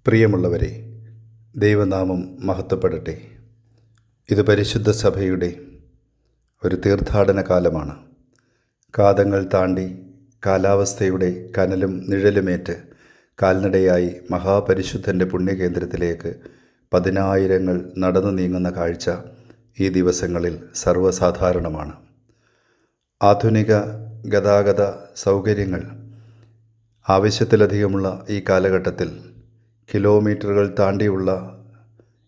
പ്രിയമുള്ളവരെ, ദൈവനാമം മഹത്വപ്പെടട്ടെ. ഇത് പരിശുദ്ധ സഭയുടെ ഒരു തീർത്ഥാടന കാലമാണ്. കാതങ്ങൾ താണ്ടി കാലാവസ്ഥയുടെ കനലും നിഴലുമേറ്റ് കാൽനടയായി മഹാപരിശുദ്ധൻ്റെ പുണ്യകേന്ദ്രത്തിലേക്ക് പതിനായിരങ്ങൾ നടന്നു നീങ്ങുന്ന കാഴ്ച ഈ ദിവസങ്ങളിൽ സർവ്വസാധാരണമാണ്. ആധുനിക ഗതാഗത സൗകര്യങ്ങൾ ആവശ്യത്തിലധികമുള്ള ഈ കാലഘട്ടത്തിൽ കിലോമീറ്ററുകൾ താണ്ടിയുള്ള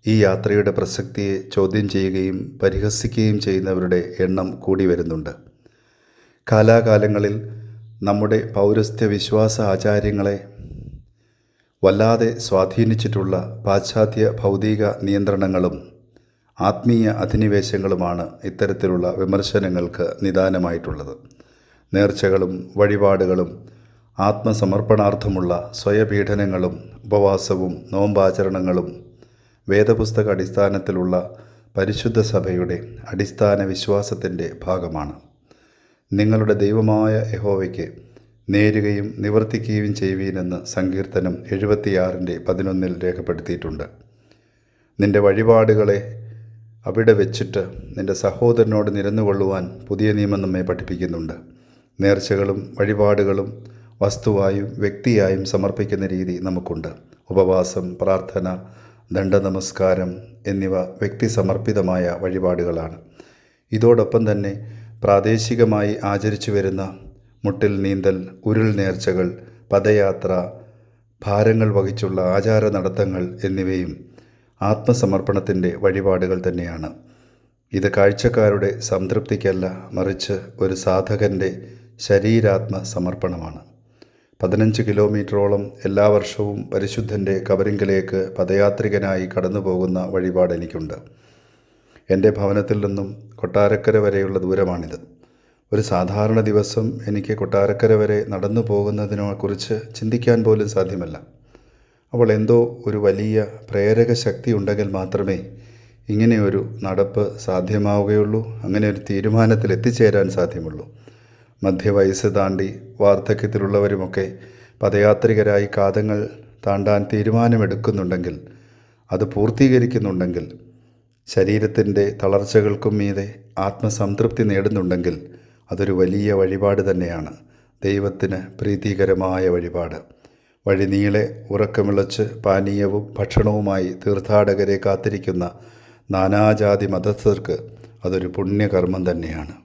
ഈ യാത്രയുടെ പ്രസക്തിയെ ചോദ്യം ചെയ്യുകയും പരിഹസിക്കുകയും ചെയ്യുന്നവരുടെ എണ്ണം കൂടി വരുന്നുണ്ട്. കാലാകാലങ്ങളിൽ നമ്മുടെ പൗരസ്ത്യ വിശ്വാസ ആചാര്യങ്ങളെ വല്ലാതെ സ്വാധീനിച്ചിട്ടുള്ള പാശ്ചാത്യ ഭൗതിക നിയന്ത്രണങ്ങളും ആത്മീയ അധിനിവേശങ്ങളുമാണ് ഇത്തരത്തിലുള്ള വിമർശനങ്ങൾക്ക് നിദാനമായിട്ടുള്ളത്. നേർച്ചകളും വഴിപാടുകളും ആത്മസമർപ്പണാർത്ഥമുള്ള സ്വയപീഡനങ്ങളും ഉപവാസവും നോമ്പാചരണങ്ങളും വേദപുസ്തക അടിസ്ഥാനത്തിലുള്ള പരിശുദ്ധ സഭയുടെ അടിസ്ഥാന വിശ്വാസത്തിൻ്റെ ഭാഗമാണ്. നിങ്ങളുടെ ദൈവമായ യഹോവയ്ക്ക് നേരുകയും നിവർത്തിക്കുകയും ചെയ്യുവീനെന്ന് സങ്കീർത്തനം 76:11 രേഖപ്പെടുത്തിയിട്ടുണ്ട്. നിന്റെ വഴിപാടുകളെ അവിടെ വെച്ചിട്ട് നിന്റെ സഹോദരനോട് നിരന്നുകൊള്ളുവാൻ പുതിയ നിയമം നമ്മെ പഠിപ്പിക്കുന്നുണ്ട്. നേർച്ചകളും വഴിപാടുകളും വസ്തുവായും വ്യക്തിയായും സമർപ്പിക്കുന്ന രീതി നമുക്കുണ്ട്. ഉപവാസം, പ്രാർത്ഥന, ദണ്ഡനമസ്കാരം എന്നിവ വ്യക്തി സമർപ്പിതമായ വഴിപാടുകളാണ്. ഇതോടൊപ്പം തന്നെ പ്രാദേശികമായി ആചരിച്ചു വരുന്ന മുട്ടിൽ നീന്തൽ, ഉരുൾ നേർച്ചകൾ, പദയാത്ര, ഭാരങ്ങൾ വഹിച്ചുള്ള ആചാര നടത്തങ്ങൾ എന്നിവയും ആത്മസമർപ്പണത്തിൻ്റെ വഴിപാടുകൾ തന്നെയാണ്. ഇത് കാഴ്ചക്കാരുടെ സംതൃപ്തിക്കല്ല, മറിച്ച് ഒരു സാധകൻ്റെ ശരീരാത്മ സമർപ്പണമാണ്. 15 കിലോമീറ്ററോളം എല്ലാ വർഷവും പരിശുദ്ധൻ്റെ കബറിങ്കലേക്ക് പദയാത്രികനായി കടന്നു പോകുന്ന വഴിപാട് എനിക്കുണ്ട്. എൻ്റെ ഭവനത്തിൽ നിന്നും കൊട്ടാരക്കര വരെയുള്ള ദൂരമാണിത്. ഒരു സാധാരണ ദിവസം എനിക്ക് കൊട്ടാരക്കര വരെ നടന്നു പോകുന്നതിനെക്കുറിച്ച് ചിന്തിക്കാൻ പോലും സാധ്യമല്ല. അപ്പോൾ എന്തോ ഒരു വലിയ പ്രേരക ശക്തി ഉണ്ടെങ്കിൽ മാത്രമേ ഇങ്ങനെയൊരു നടപ്പ് സാധ്യമാവുകയുള്ളൂ, അങ്ങനെ ഒരു തീരുമാനത്തിൽ എത്തിച്ചേരാൻ സാധ്യമുള്ളൂ. മധ്യവയസ്സ് താണ്ടി വാർദ്ധക്യത്തിലുള്ളവരുമൊക്കെ പദയാത്രികരായി കാതങ്ങൾ താണ്ടാൻ തീരുമാനമെടുക്കുന്നുണ്ടെങ്കിൽ, അത് പൂർത്തീകരിക്കുന്നുണ്ടെങ്കിൽ, ശരീരത്തിൻ്റെ തളർച്ചകൾക്കും മീതെ ആത്മസംതൃപ്തി നേടുന്നുണ്ടെങ്കിൽ അതൊരു വലിയ വഴിപാട് തന്നെയാണ്. ദൈവത്തിന് പ്രീതികരമായ വഴിപാട്. വഴിനീളെ ഉറക്കമിളച്ച് പാനീയവും ഭക്ഷണവുമായി തീർത്ഥാടകരെ കാത്തിരിക്കുന്ന നാനാജാതി മതസ്ഥർക്ക് അതൊരു പുണ്യകർമ്മം തന്നെയാണ്.